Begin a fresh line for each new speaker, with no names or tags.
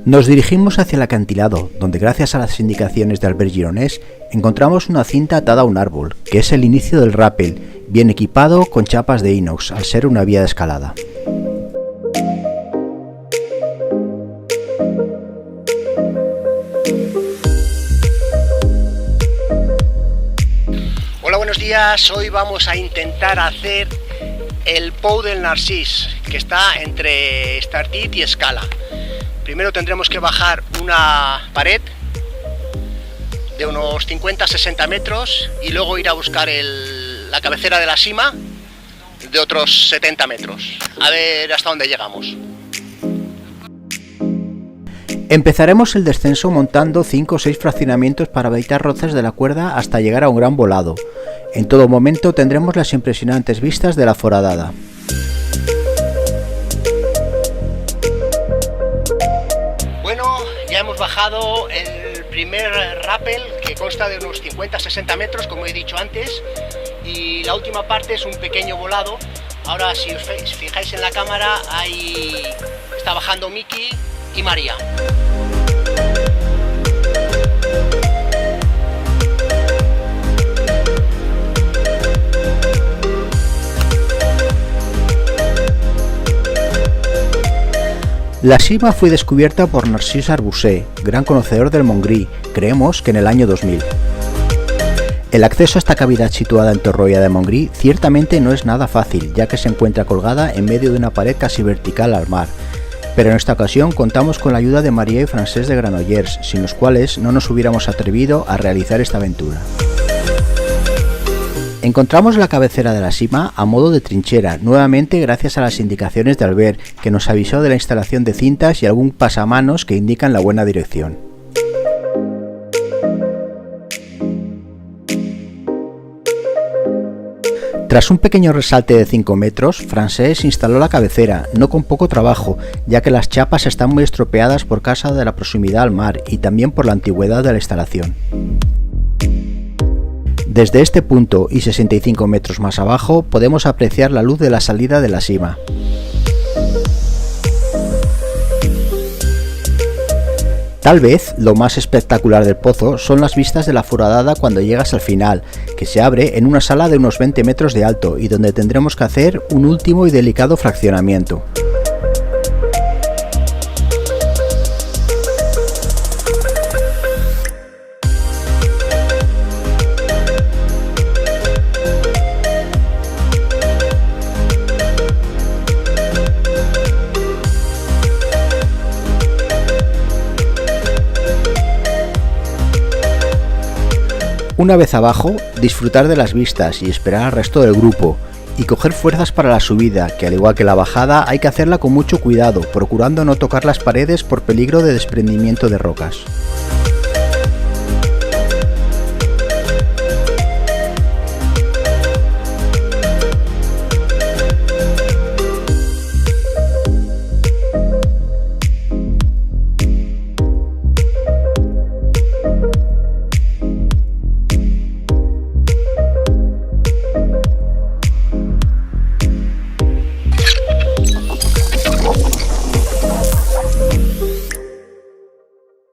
Nos dirigimos hacia el acantilado, donde gracias a las indicaciones de Albert Gironès encontramos una cinta atada a un árbol, que es el inicio del rappel, bien equipado con chapas de inox, al ser una vía de escalada.
Hola, buenos días. Hoy vamos a intentar hacer el Pou del Narcís, que está entre Estartit y Escala. Primero tendremos que bajar una pared de unos 50-60 metros y luego ir a buscar la cabecera de la sima de otros 70 metros. A ver hasta dónde llegamos.
Empezaremos el descenso montando 5 o 6 fraccionamientos para evitar roces de la cuerda hasta llegar a un gran volado. En todo momento tendremos las impresionantes vistas de la Foradada.
Bueno, ya hemos bajado el primer rappel, que consta de unos 50-60 metros, como he dicho antes, y la última parte es un pequeño volado. Ahora, si os fijáis en la cámara, ahí está bajando Miki y María.
La sima fue descubierta por Narcís Arbocer, gran conocedor del Montgrí, creemos que en el año 2000. El acceso a esta cavidad situada en Torroella de Montgrí ciertamente no es nada fácil, ya que se encuentra colgada en medio de una pared casi vertical al mar. Pero en esta ocasión contamos con la ayuda de María y Francesc de Granollers, sin los cuales no nos hubiéramos atrevido a realizar esta aventura. Encontramos la cabecera de la sima a modo de trinchera, nuevamente gracias a las indicaciones de Albert, que nos avisó de la instalación de cintas y algún pasamanos que indican la buena dirección. Tras un pequeño resalte de 5 metros, Francesc instaló la cabecera, no con poco trabajo, ya que las chapas están muy estropeadas por causa de la proximidad al mar y también por la antigüedad de la instalación. Desde este punto y 65 metros más abajo podemos apreciar la luz de la salida de la sima. Tal vez lo más espectacular del pozo son las vistas de la Foradada cuando llegas al final, que se abre en una sala de unos 20 metros de alto y donde tendremos que hacer un último y delicado fraccionamiento. Una vez abajo, disfrutar de las vistas y esperar al resto del grupo, y coger fuerzas para la subida, que al igual que la bajada hay que hacerla con mucho cuidado, procurando no tocar las paredes por peligro de desprendimiento de rocas.